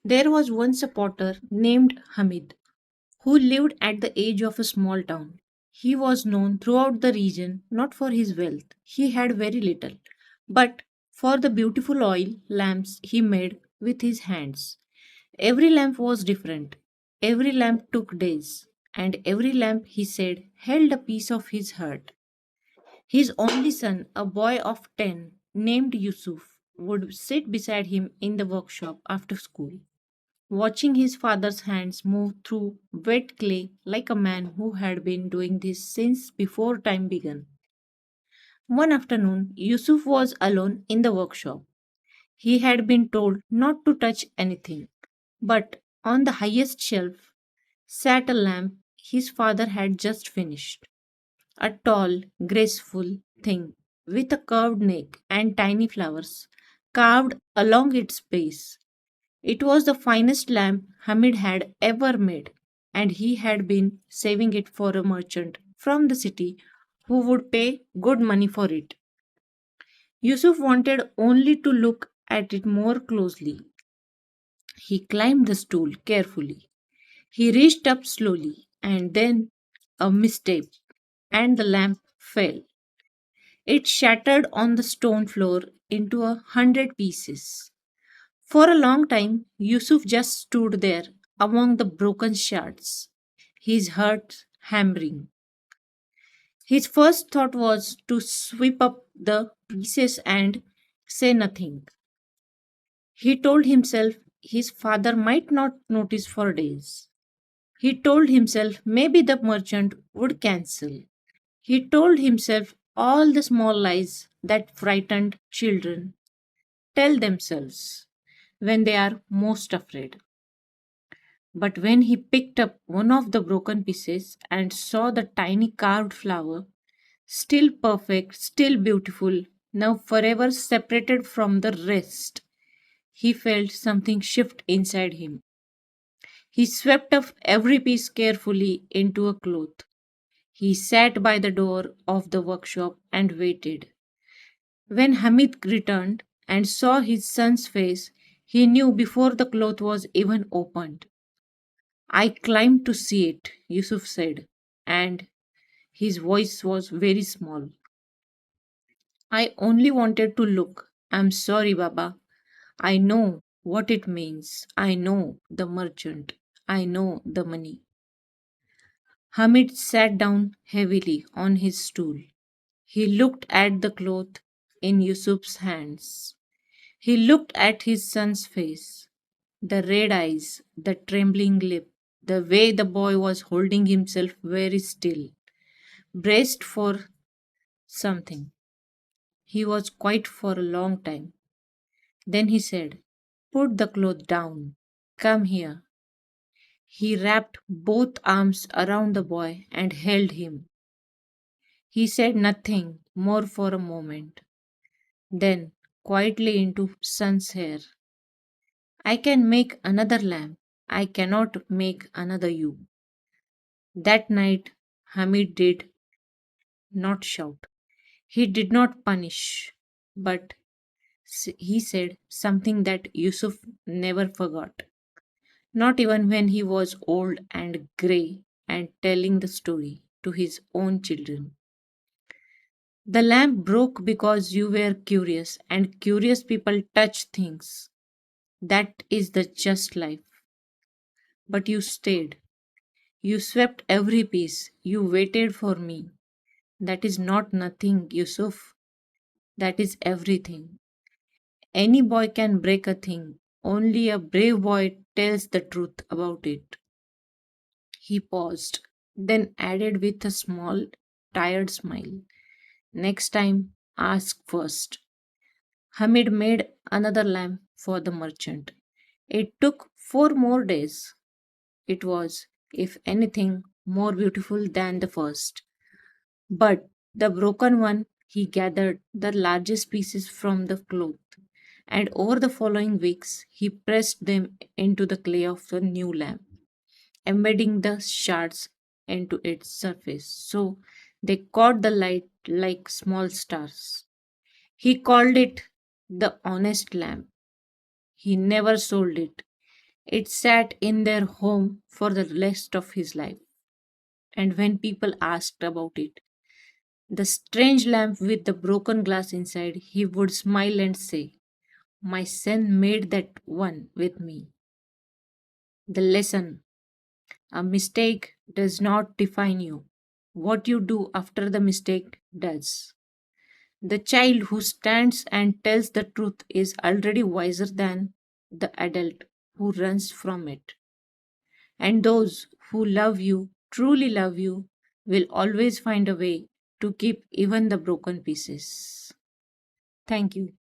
There was once a potter named Hamid who lived at the edge of a small town. He was known throughout the region not for his wealth, he had very little, but for the beautiful oil lamps he made with his hands. Every lamp was different, every lamp took days, and every lamp, he said, held a piece of his heart. His only son, a boy of 10, named Yusuf, would sit beside him in the workshop after school, watching his father's hands move through wet clay like a man who had been doing this since before time began. One afternoon, Yusuf was alone in the workshop. He had been told not to touch anything, but on the highest shelf sat a lamp his father had just finished. A tall, graceful thing with a curved neck and tiny flowers carved along its base. It was the finest lamp Hamid had ever made, and he had been saving it for a merchant from the city who would pay good money for it. Yusuf wanted only to look at it more closely. He climbed the stool carefully. He reached up slowly, and then a mistake, and the lamp fell. It shattered on the stone floor into 100 pieces. For a long time, Yusuf just stood there among the broken shards, his heart hammering. His first thought was to sweep up the pieces and say nothing. He told himself his father might not notice for days. He told himself maybe the merchant would cancel. He told himself all the small lies that frightened children tell themselves when they are most afraid. But when he picked up one of the broken pieces and saw the tiny carved flower, still perfect, still beautiful, now forever separated from the rest, he felt something shift inside him. He swept up every piece carefully into a cloth. He sat by the door of the workshop and waited. When Hamid returned and saw his son's face, he knew before the cloth was even opened. I climbed to see it, Yusuf said, and his voice was very small. I only wanted to look. I'm sorry, Baba. I know what it means. I know the merchant. I know the money. Hamid sat down heavily on his stool. He looked at the cloth in Yusuf's hands. He looked at his son's face, the red eyes, the trembling lip, the way the boy was holding himself very still, braced for something. He was quiet for a long time. Then he said, put the cloth down. Come here. He wrapped both arms around the boy and held him. He said nothing more for a moment. Then, quietly into son's hair, I can make another lamb. I cannot make another you. That night, Hamid did not shout. He did not punish. But he said something that Yusuf never forgot. Not even when he was old and grey and telling the story to his own children. The lamp broke because you were curious, and curious people touch things. That is the just life. But you stayed. You swept every piece. You waited for me. That is not nothing, Yusuf. That is everything. Any boy can break a thing. Only a brave boy tells the truth about it. He paused, then added with a small, tired smile. Next time, ask first. Hamid made another lamp for the merchant. It took 4 more days. It was, if anything, more beautiful than the first. But the broken one, he gathered the largest pieces from the cloth, and over the following weeks, he pressed them into the clay of the new lamp, embedding the shards into its surface so they caught the light like small stars. He called it the honest lamp. He never sold it. It sat in their home for the rest of his life. And when people asked about it, the strange lamp with the broken glass inside, he would smile and say, "My son made that one with me." The lesson: a mistake does not define you. What you do after the mistake does. The child who stands and tells the truth is already wiser than the adult who runs from it. And those who love you, truly love you, will always find a way to keep even the broken pieces. Thank you.